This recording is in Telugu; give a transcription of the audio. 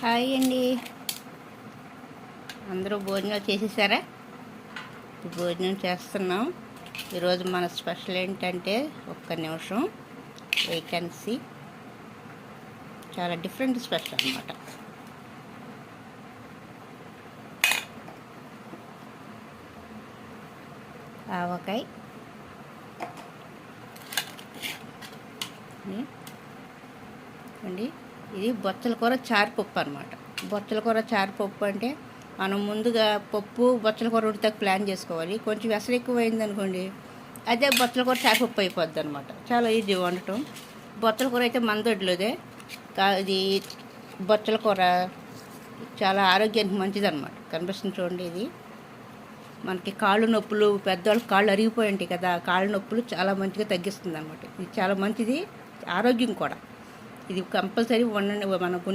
హాయ్ అండి. అందరూ భోజనం చేసేసారా? భోజనం చేస్తున్నాం. ఈరోజు మన స్పెషల్ ఏంటంటే ఒక్క నిమిషం వేకెన్సీ చాలా డిఫరెంట్ స్పెషల్ అన్నమాట. ఆవకాయ అండి. ఇది బొచ్చల కూర చారుపప్పు అనమాట. బొచ్చల కూర చారుపప్పు అంటే మనం ముందుగా పప్పు బొచ్చల కూర ఉడితే ప్లాన్ చేసుకోవాలి. కొంచెం వెసలు ఎక్కువ అయిందనుకోండి, అదే బొచ్చల కూర చారుపప్పు అయిపోద్ది అనమాట. చాలా ఈజీ వండటం. బొచ్చల కూర అయితే మందొడ్లోదే. ఇది బొచ్చల కూర చాలా ఆరోగ్యానికి మంచిది అనమాట. కనిపిస్తుంది చూడండి. ఇది మనకి కాళ్ళు నొప్పులు, పెద్దవాళ్ళకి కాళ్ళు అరిగిపోయి ఉంటాయి కదా, కాళ్ళు నొప్పులు చాలా మంచిగా తగ్గిస్తుంది అనమాట. ఇది చాలా మంచిది, ఆరోగ్యం కూడా. ఇది కంపల్సరీ వండండి. మన గుండె